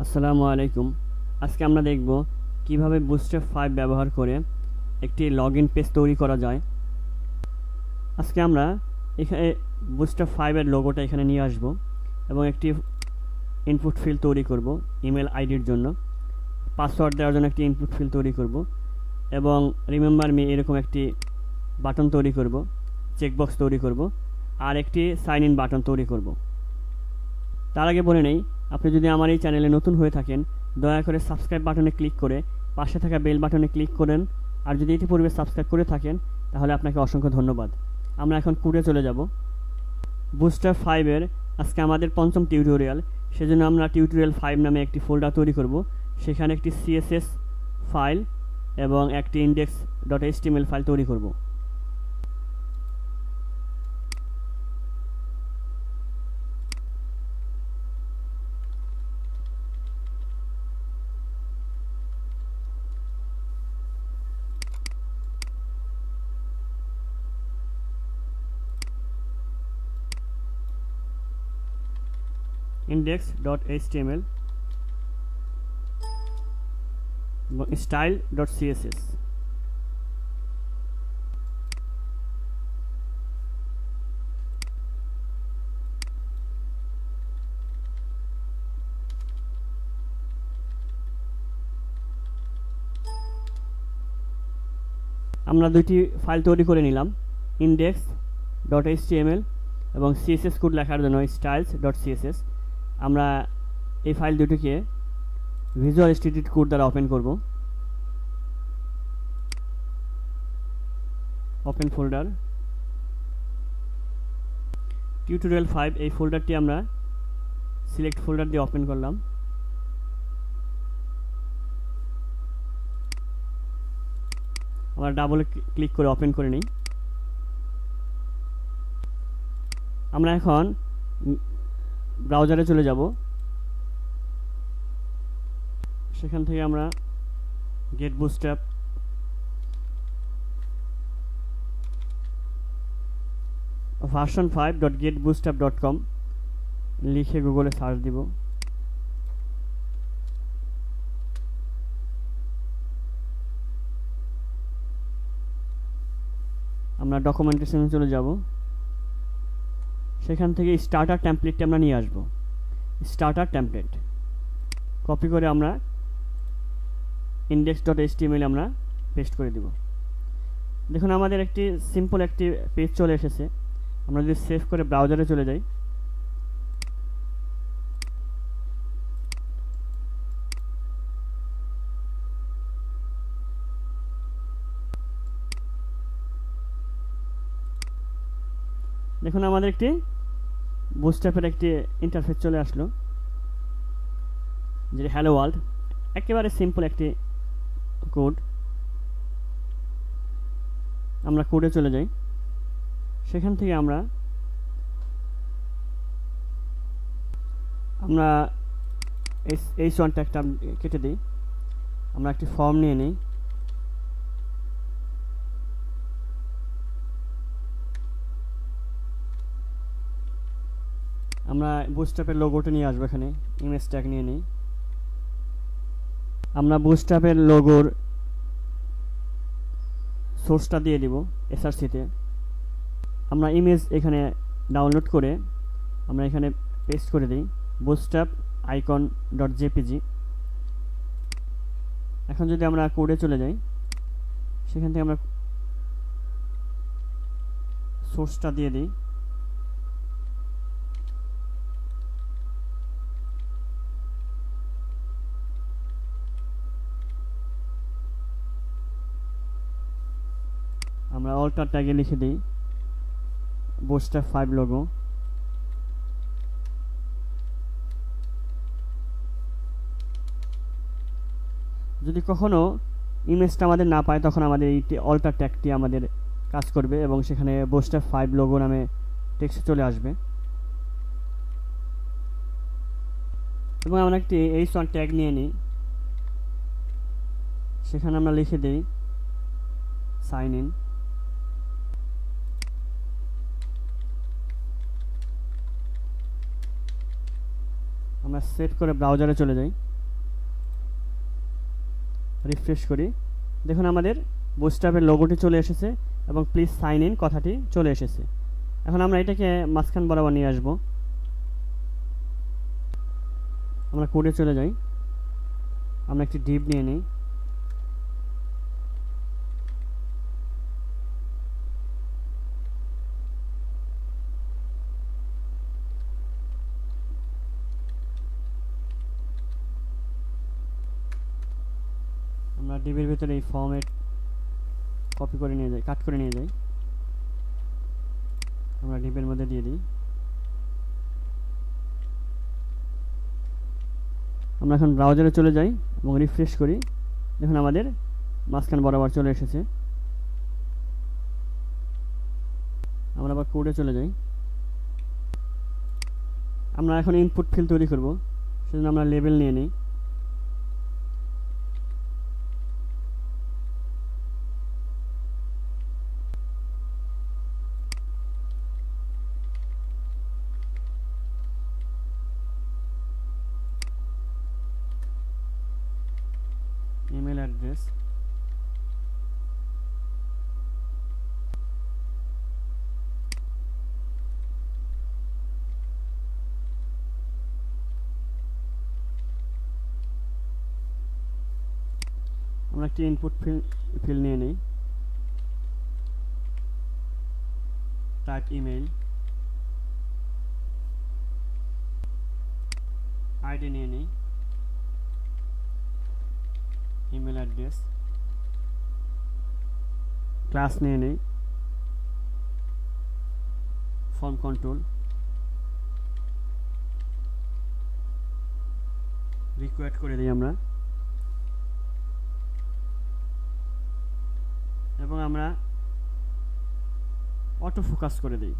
আসসালামু আলাইকুম। আজকে আমরা দেখব কিভাবে বুস্ট্র্যাপ 5 ব্যবহার করে একটি লগইন পেজ তৈরি করা যায়। আজকে আমরা এখানে বুস্ট্র্যাপ 5 এর লোগোটা এখানে নিয়ে আসব এবং একটি ইনপুট ফিল্ড তৈরি করব ইমেল আইডির জন্য। পাসওয়ার্ড দেওয়ার জন্য একটি ইনপুট ফিল্ড তৈরি করব এবং রিমেম্বার মি এরকম একটি বাটন তৈরি করব, চেকবক্স তৈরি করব আর একটি সাইন ইন বাটন তৈরি করব। তার আগে বলে নেই, আপনি যদি আমার এই চ্যানেলে নতুন হয়ে থাকেন দয়া করে সাবস্ক্রাইব বাটনে ক্লিক করে পাশে থাকা বেল বাটনে ক্লিক করেন। আর যদি ইতিপূর্বে সাবস্ক্রাইব করে থাকেন তাহলে আপনাকে অসংখ্য ধন্যবাদ। আমরা এখন কোডে চলে যাব। বুস্ট্র্যাপ 5 এর আজকে আমাদের পঞ্চম টিউটোরিয়াল, সেজন্য আমরা টিউটোরিয়াল 5 নামে একটি ফোল্ডার তৈরি করব। সেখানে একটি সিএসএস ফাইল এবং একটি index.html ফাইল তৈরি করব। index.html এবং style.css। আমরা দুইটি ফাইল তৈরি করে নিলাম, index.html এবং সিএসএস কোড লেখার জন্য styles.css। আমরা এই ফাইল দুটিকে ভিজুয়াল স্টুডিও কোড দ্বারা ওপেন করব। ওপেন ফোল্ডার, টিউটোরিয়াল 5 এই ফোল্ডারটি আমরা সিলেক্ট ফোল্ডার দিয়ে ওপেন করলাম। আমরা ডাবল ক্লিক করে ওপেন করে নিই। আমরা এখন ব্রাউজারে চলে যাব। সেখান থেকে আমরা গেট বুস্ট্র্যাপ version 5.getbootstrap.com লিখে গুগলে সার্চ দিব। আমরা ডকুমেন্টেশনে চলে যাব। সেখান থেকে স্টার্টার টেমপ্লেটটি আমরা নিয়ে আসব। স্টার্টার টেমপ্লেট কপি করে আমরা index.html আমরা পেস্ট করে দিব। দেখুন আমাদের একটি সিম্পল একটি পেজ চলে এসেছে। আমরা যদি সেভ করে ব্রাউজারে চলে যাই, দেখুন আমাদের একটি বুস্ট্র্যাপের একটি ইন্টারফেস চলে আসলো, যে হ্যালো ওয়ার্ল্ড। একেবারে সিম্পল একটি কোড। আমরা কোডে চলে যাই। সেখান থেকে আমরা h1 ট্যাগটা কেটে দিই। আমরা একটি ফর্ম নিয়ে নিই। আমরা বুস্ট্র্যাপের লোগোটা নিয়ে আসবো। এখানে ইমেজ ট্যাগ নিয়ে নিই। আমরা বুস্ট্র্যাপের লোগোর সোর্সটা দিয়ে দিব এসআরসিতে। আমরা ইমেজ এখানে ডাউনলোড করে আমরা এখানে পেস্ট করে দিই, বুস্ট্র্যাপ icon.jpg। এখন যদি আমরা কোডে চলে যাই, সেখান থেকে আমরা সোর্সটা দিয়ে দিই। আমরা অল্টার ট্যাগে লিখে দিই বুস্ট্র্যাপ 5 লোগো। যদি কখনো ইমেজটা আমাদের না পায় তখন আমাদের এই অল্টার ট্যাগটি আমাদের কাজ করবে এবং সেখানে বুস্ট্র্যাপ 5 লোগো নামে টেক্সট চলে আসবে। এবং আমরা একটি h1 ট্যাগ নিয়ে নিই। সেখানে আমরা লিখে দিই সাইন ইন। আমরা সেভ করে ব্রাউজারে চলে যাই। রিফ্রেশ করি, দেখুন আমাদের বুটস্ট্র্যাপের লোগোটি চলে এসেছে এবং প্লিজ সাইন ইন কথাটি চলে এসেছে। এখন আমরা এটাকে মাঝখান বরাবর নিয়ে আসব। আমরা কোডে চলে যাই, আমরা একটি ডিভ নিয়ে নিই, আমরা ডিভের ভিতরে এই ফর্মেট কপি করে নিয়ে যাই, কাট করে নিয়ে যাই, আমরা ডিভের মধ্যে দিয়ে দিই। আমরা এখন ব্রাউজারে চলে যাই এবং রিফ্রেশ করি, দেখুন আমাদের মাঝখান বরাবর চলে এসেছে। আমরা আবার কোডে চলে যাই, আমরা এখন ইনপুট ফিল্ড তৈরি করব, সেজন্য আমরা লেবেল নিয়ে নিই, ইমেল অ্যাড্রেস, আমরা একটি ইনপুট ফিল্ড নিয়ে নিই, টাইপ ইমেল, আইডি নিয়ে নিই, ইমেল অ্যাড্রেস, ক্লাস নিয়ে নিই, ফর্ম কন্ট্রোল, রিকোয়ার্ড করে দিই আমরা, এবং আমরা অটো ফোকাস করে দিই।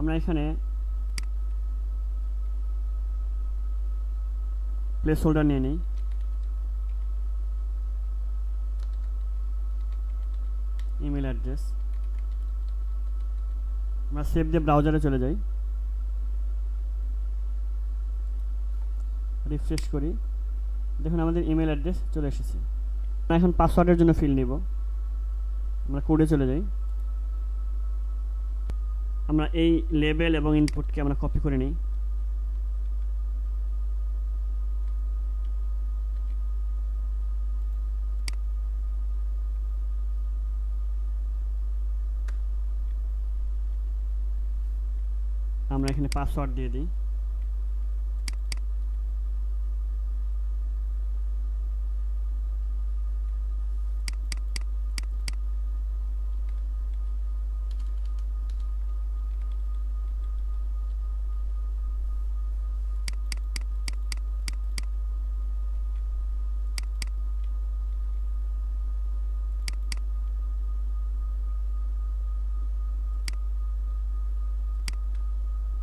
আমরা এখানে প্লেস হোল্ডার নিয়ে নিই, ইমেল অ্যাড্রেস, আমরা সেভ দিয়ে ব্রাউজারে চলে যাই, রিফ্রেশ করি, দেখুন আমাদের ইমেল অ্যাড্রেস চলে এসেছে। আমরা এখন পাসওয়ার্ডের জন্য ফিল্ড নিব, আমরা কোডে চলে যাই, আমরা এই লেবেল এবং ইনপুটকে আমরা কপি করে নিই, আমরা এখানে পাসওয়ার্ড দিয়ে দিই,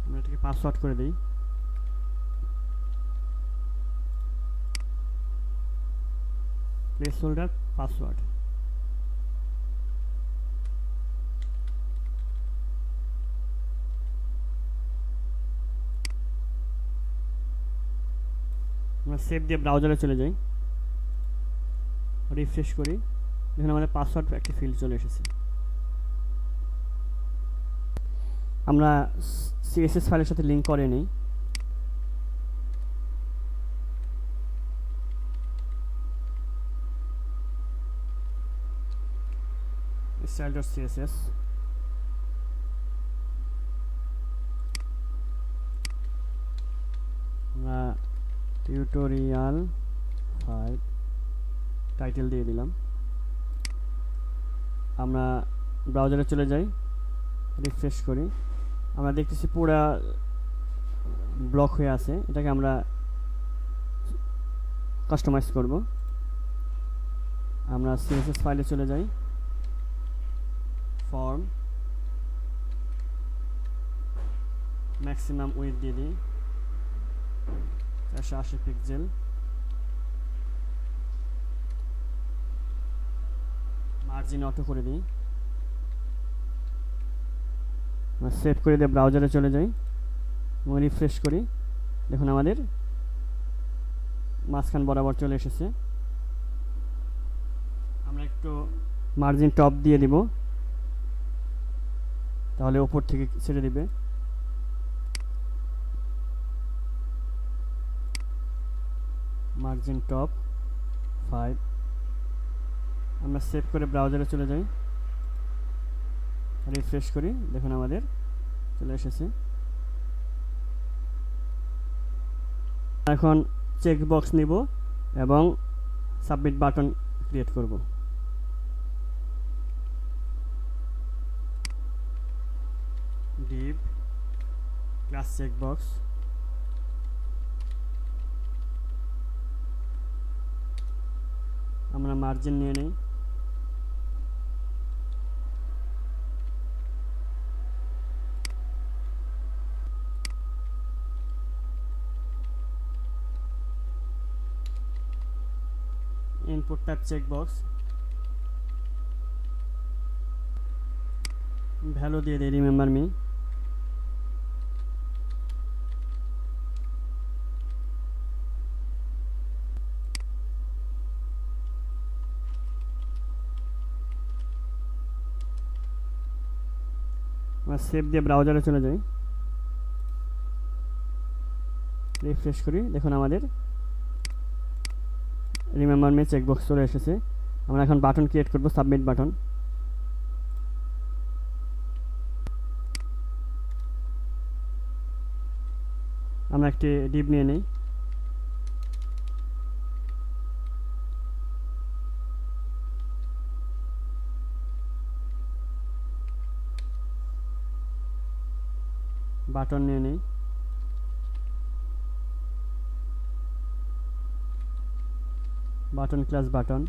আমরা এটাকে পাসওয়ার্ড করে দিই, প্লেস হোল্ডার পাসওয়ার্ড, আমরা সেভ দিয়ে ব্রাউজারে চলে যাই, রিফ্রেশ করি, দেখুন আমাদের পাসওয়ার্ড একটি ফিল্ড চলে এসেছে। আমরা সিএসএস ফাইলের সাথে লিঙ্ক করে নিই, style.css, আমরা টিউটোরিয়াল 5 টাইটেল দিয়ে দিলাম, আমরা ব্রাউজারে চলে যাই, রিফ্রেশ করি, আমরা দেখতেছি পুরা ব্লক হয়ে আছে, এটাকে আমরা কাস্টমাইজ করব। আমরা সিএসএস ফাইলে চলে যাই, ফর্ম, ম্যাক্সিমাম উইডথ দিয়ে দিই 480 পিক্সেল, মার্জিন অটো করে দিই, সেভ করে দিয়ে ব্রাউজারে চলে যাই এবং রিফ্রেশ করি। দেখুন আমাদের মাঝখান বরাবর চলে এসেছে। আমরা একটু মার্জিন টপ দিয়ে দিব, তাহলে উপর থেকে ছেড়ে দিবে। Margin top 5। আমরা সেভ করে ব্রাউজারে চলে যাই, রিফ্রেশ করি, দেখুন আমাদের চলে এসেছে। এখন চেক বক্স নিব এবং সাবমিট বাটন ক্রিয়েট করব। ডিভ ক্লাস চেক বক্স, আমরা মার্জিন নিয়ে নেই, input type check box, value দিয়ে দিই রিমেম্বার মি, আমরা সেভ দিয়ে ব্রাউজারে চলে যাই, রিফ্রেশ করি, দেখুন আমাদের রিমেম্বার মি চেকবক্স চলে এসেছে। আমরা এখন বাটন ক্রিয়েট করব, সাবমিট বাটন। আমরা একটি ডিভ নিয়ে নেই, বাটন নিয়ে নেই, button class button,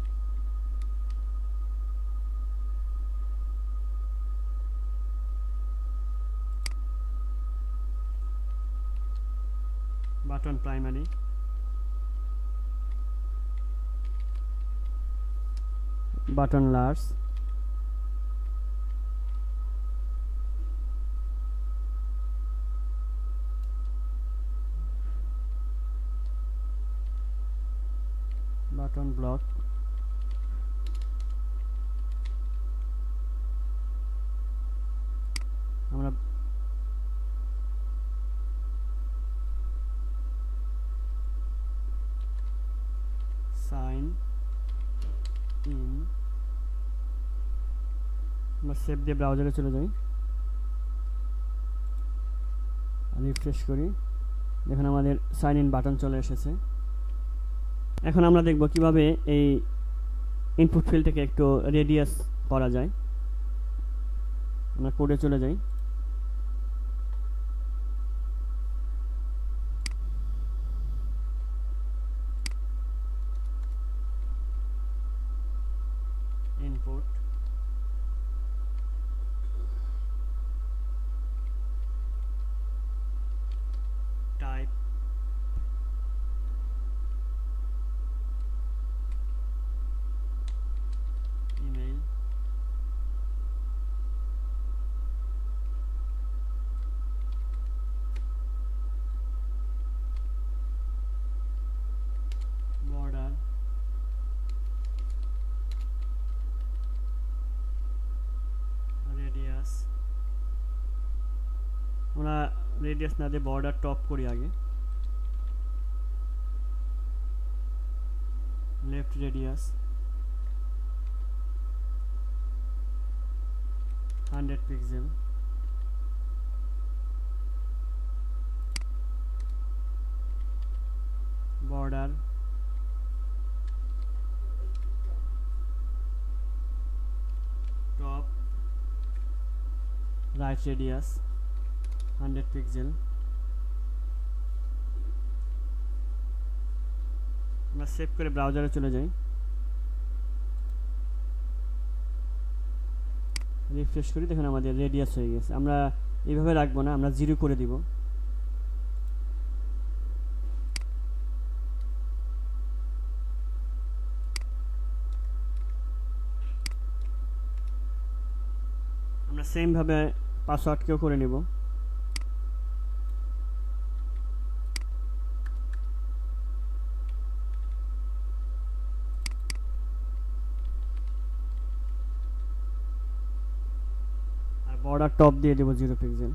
button primary, button large, button block, আমরা সাইন ইন, আমরা সেভ দিয়ে ব্রাউজারে চলে যাই, রিফ্রেশ করি, দেখুন আমাদের সাইন ইন বাটন চলে এসেছে। এখন আমরা দেখব কিভাবে এই ইনপুট ফিল্ডটাকে একটু রেডিয়াস করা যায়। আমরা কোডে চলে যাই, input, type, email, border, radius. আমরা রেডিয়াস না দিয়ে বর্ডার টপ করি আগে, left radius 100 pixel, border top right radius 100 pixel. আমরা আমরা সেভ করে ব্রাউজারে চলে যাই, রিফ্রেশ করি, দেখুন আমাদের রেডিয়াস হয়ে গেছে। আমরা এইভাবে রাখবো না, আমরা 0 করে দিব। আমরা সেম ভাবে পাসওয়ার্ডকেও করে নিব। আর বর্ডার টপ দিয়ে দেব 0 পিক্সেল।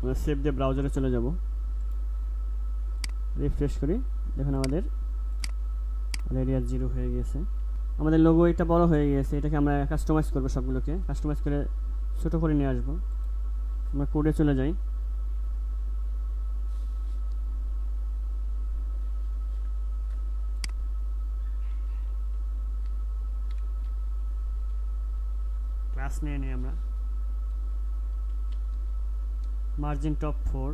আমরা সেভ দিয়ে ব্রাউজারে চলে যাব, রিফ্রেশ করি, দেখুন আমাদের রেডিয়াস 0 হয়ে গেছে। আমাদের লোগো এটা বড় হয়ে গেছে, এটাকে আমরা কাস্টমাইজ করব, সবগুলোকে কাস্টমাইজ করে ছোট করে নিয়ে আসব। আমরা কোডে চলে যাই, ক্লাস নিয়ে নিই আমরা, মার্জিন টপ 4,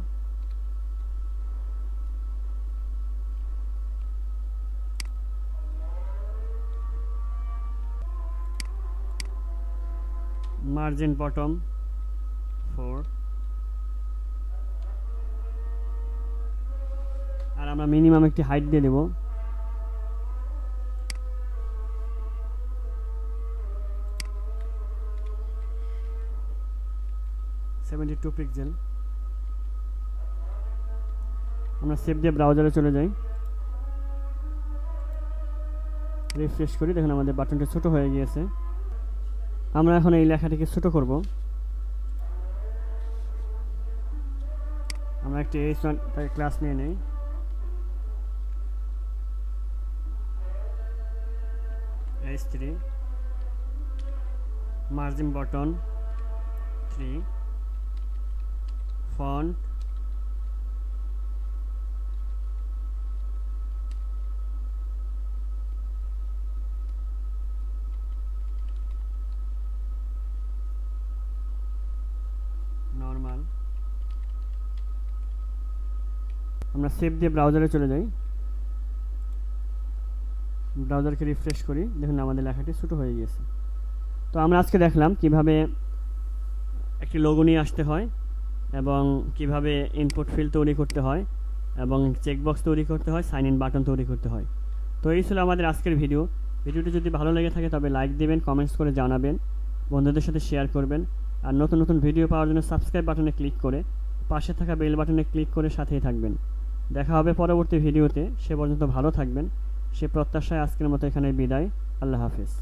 মার্জিন বটম 4, আর আমরা মিনিমাম একটি হাইট দিয়ে দেব। $72 পিক্সেল। আমরা সেভ দিয়ে ব্রাউজারে চলে যাই, রিফ্রেশ করি, দেখুন আমাদের বাটনটা ছোট হয়ে গিয়েছে। আমরা এখন এই লেখাটিকে ছোট করব। আমরা একটি H1 ক্লাস নিয়ে নেই, H3, margin button 3, font normal. আমরা সেভ দিয়ে ব্রাউজারে চলে যাই, ব্রাউজারকে রিফ্রেশ করি, দেখুন আমাদের লেখাটি ছোট হয়ে গিয়েছে। তো আমরা আজকে দেখলাম কিভাবে একটি লোগো নিয়ে আসতে হয় এবং কিভাবে ইনপুট ফিল্ড তৈরি করতে হয় এবং চেকবক্স তৈরি করতে হয়, সাইন ইন বাটন তৈরি করতে হয়। তো এই ছিল আমাদের আজকের ভিডিওটি যদি ভালো লেগে থাকে তবে লাইক দিবেন, কমেন্টস করে জানাবেন, বন্ধুদের সাথে শেয়ার করবেন, আর নতুন নতুন ভিডিও পাওয়ার জন্য সাবস্ক্রাইব বাটনে ক্লিক করে পাশে থাকা বেল বাটনে ক্লিক করে সাথেই থাকবেন। দেখা হবে পরবর্তী ভিডিওতে, সে পর্যন্ত ভালো থাকবেন, সে প্রত্যাশায় আজকের মতো এখানে বিদায়। আল্লাহ হাফেজ।